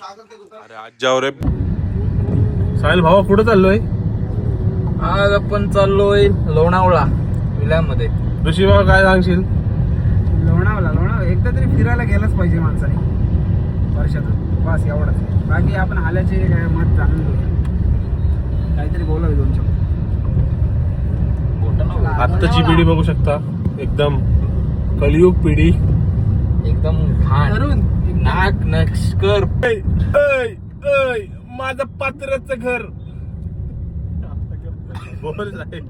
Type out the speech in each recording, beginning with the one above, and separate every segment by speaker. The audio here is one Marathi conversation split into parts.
Speaker 1: अरे आज जाऊ रे साहिल भावा कुठं चाललोय?
Speaker 2: आज आपण चाललोय लोणावळा विल्यामध्ये.
Speaker 1: ऋषी भाऊ काय सांगशील?
Speaker 3: लोणावळा एकदा तरी फिरायला गेलंच पाहिजे माणसाने वर्षातून, बस एवढंच. बाकी आपण आल्याचे काय मत जाणून घेऊया, काहीतरी बोलावे दोन शब्द.
Speaker 1: आत्ताची पिढी बघू शकता, एकदम कलियुग पिढी,
Speaker 2: एकदम घाण नाक नष्कर.
Speaker 1: माझं पात्राचं घर बोल साहेब.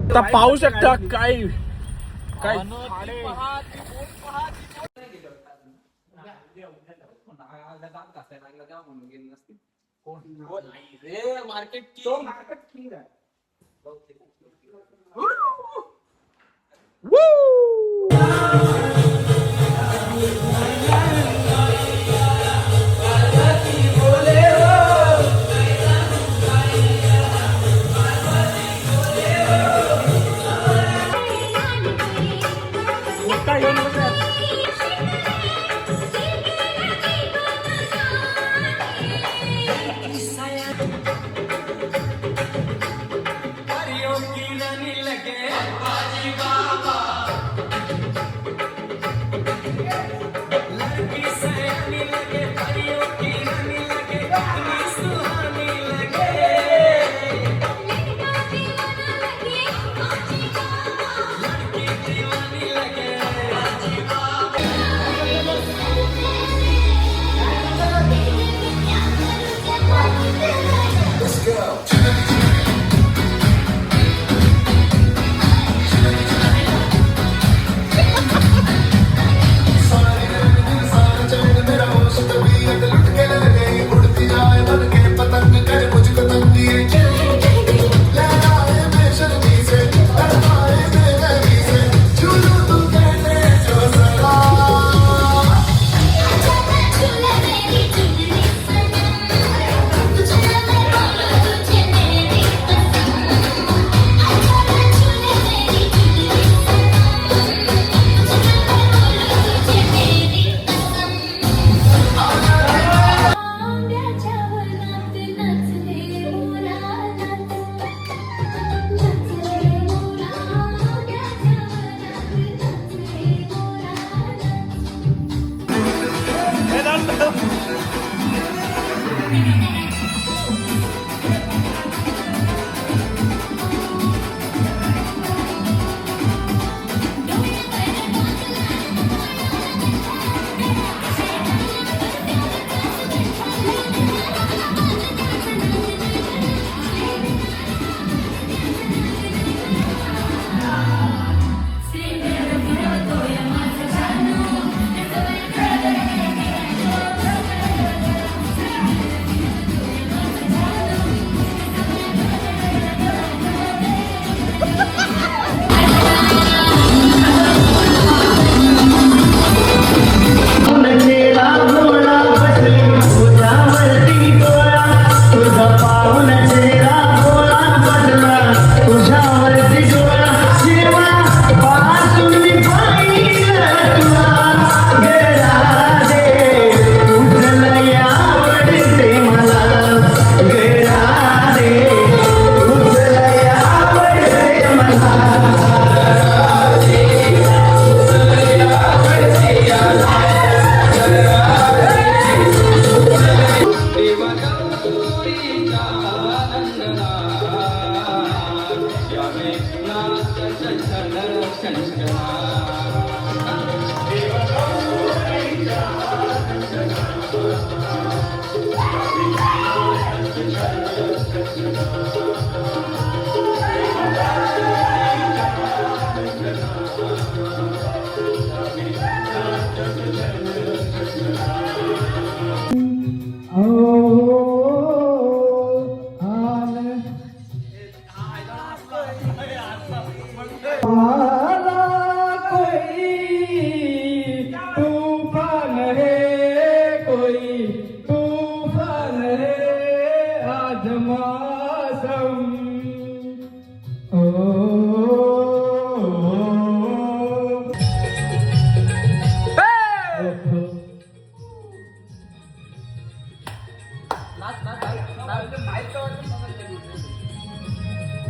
Speaker 1: आता पाहू शकता काय काय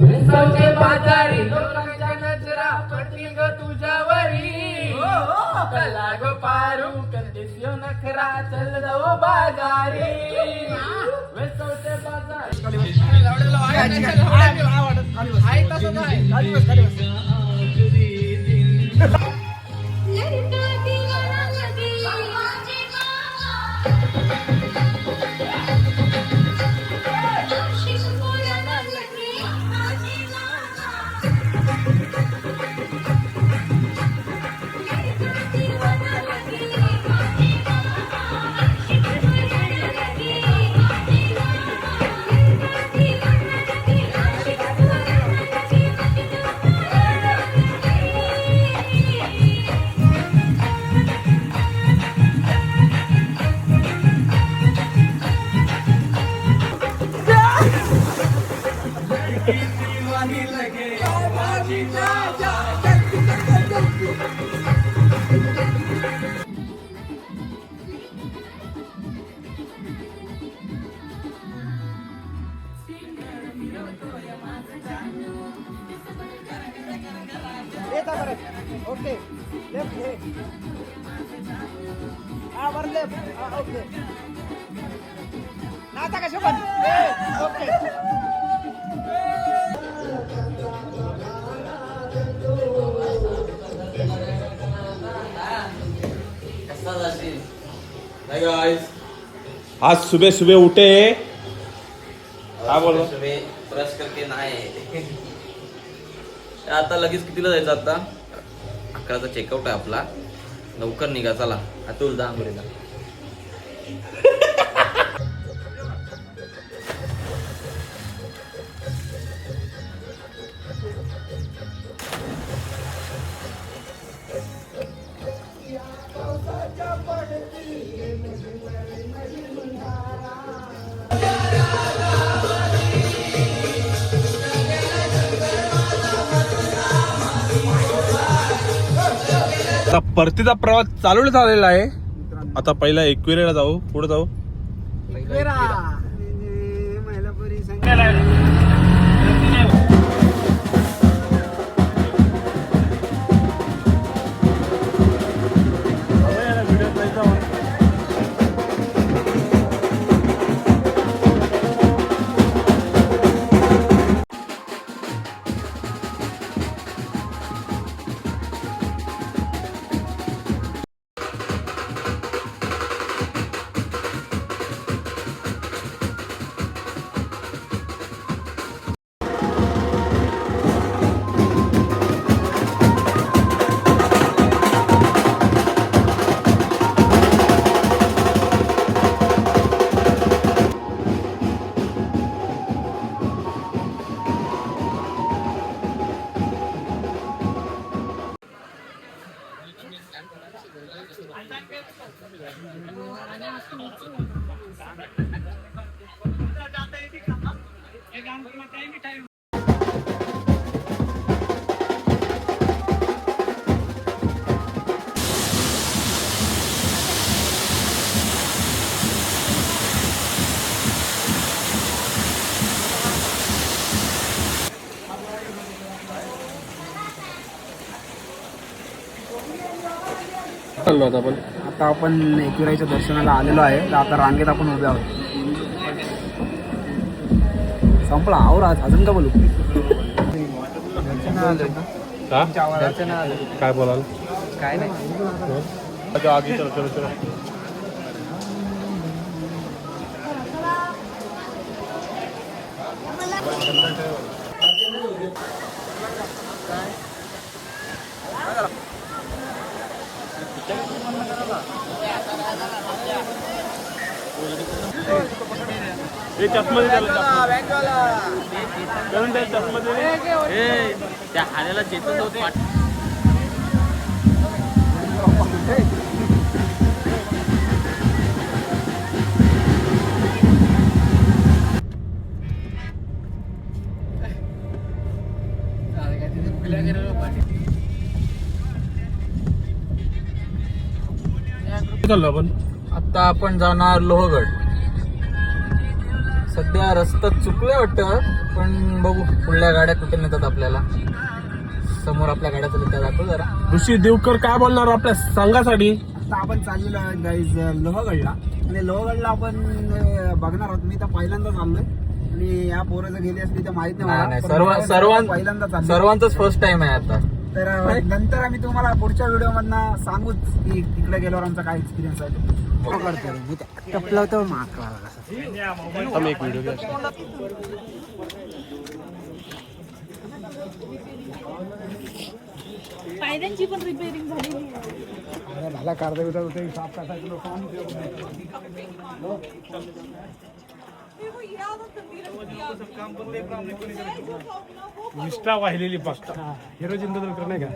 Speaker 2: विसवते बाजारी लोकांच्या नजरा पडतील ग तुझ्यावरी कला ग पारू करतेस यो नखरा चल जाऊ बाजारी विसवते बाजारी
Speaker 4: लड़का दीवाना लगे आशिक बोलना लगे लड़का दीवाना लगे आशिक बोलना लगे
Speaker 3: ओके लेफ्ट घे हा वर लेफ्ट हा ओके नाता कशा पण ओके
Speaker 1: आज सुबह सुबह उठे काय बोललो
Speaker 2: ब्रश करके नाही आता लगेच कितीला जायचं आता 11चा चेकआउट आहे आपला लवकर निघा चला अतुल जा आंघोळीला
Speaker 1: आता परतीचा प्रवास चालू झालेला आहे. आता पहिला एकविरेला जाऊ, पुढे जाऊ.
Speaker 3: महिलापुरी
Speaker 1: चाललो आता आपण.
Speaker 3: आता आपण एकविराईच्या दर्शनाला आलेलो आहे. तर आता रांगेत आपण उभे आहोत. संपला आवर आज अजून का बोलू
Speaker 1: का? काय बोलाल?
Speaker 3: काय नाही
Speaker 1: आगे चलो चलो चलो. चष्मा
Speaker 2: त्या हाण्याला चेतून
Speaker 1: चाललो आपण.
Speaker 2: आता आपण जाणार लोहगड.
Speaker 5: सध्या रस्त्यात चुकलं वाटतं, पण बघू पुढल्या गाड्या कुठे नेतात आपल्याला. समोर आपल्या गाड्या चालू त्या दाखव जरा.
Speaker 1: ऋषी देवकर काय बोलणार आपल्या संघासाठी?
Speaker 3: आता आपण चाललेलो आहे गाईज लोहगडला, आणि लोहगडला आपण बघणार आहोत. मी तर पहिल्यांदाच आलोय आणि या पोरं जर गेली असली तर माहित
Speaker 5: नाही,
Speaker 3: मला. पण पहिल्यांदाच आलोय.
Speaker 5: सर्वांचाच फर्स्ट टाइम आहे आता.
Speaker 3: तर नंतर आम्ही तुम्हाला पुढच्या व्हिडिओ मधनं सांगूच की तिकडे गेल्यावर आमचा काय एक्सपिरियन्स आहे. टपला होतं माकला.
Speaker 1: एक व्हिडिओ घ्या.
Speaker 4: पायऱ्यांची पण रिपेअरिंग झालेली आहे.
Speaker 3: झाला कार्ड होता साफ टाकायचं.
Speaker 1: निष्ठा वाहिलेली बघता हिरो जिंदल नाही का?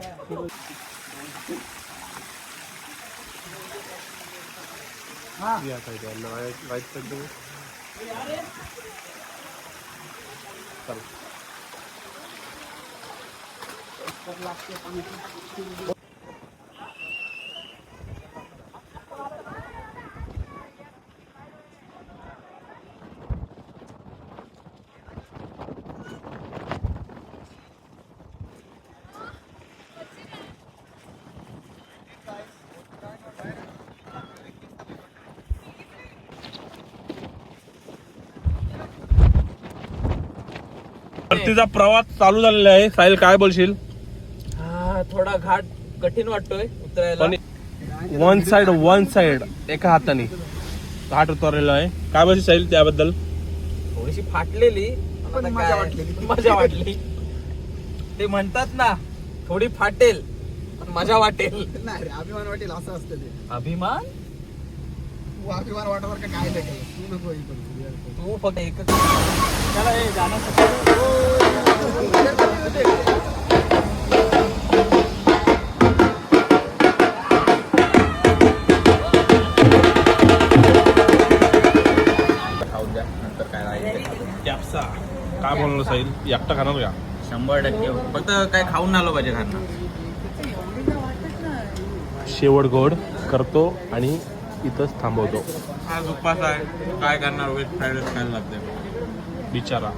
Speaker 1: परतीचा प्रवास चालू झालेला आहे. साहिल काय बोलशील?
Speaker 5: थोडा घाट कठीण वाटतोय उतरायला.
Speaker 1: वन साइड एका हाताने घाट उतरलेला आहे. काय बोलशील साहिल त्याबद्दल?
Speaker 5: थोडीशी फाटलेली पण मजा वाटली. ते म्हणतात ना, थोडी फाटेल पण मजा वाटेल.
Speaker 3: नाही रे, अभिमान वाटेल असं असतं ते.
Speaker 5: अभिमान
Speaker 3: तू अभिमान वाटवर का काय नाही केलं. तू नको हे करू.
Speaker 5: तू फक्त एक
Speaker 1: कॅप्सा काय बोलणार साहिल? एकटा खाणार का?
Speaker 2: 100% फक्त काय खाऊन आलो पाहिजे खाणं.
Speaker 1: शेवट गोड करतो आणि इथंच थांबवतो.
Speaker 2: आज उपास आहे, काय करणार? वेज फ्राईड राईस खायला लागते
Speaker 1: बिचारा.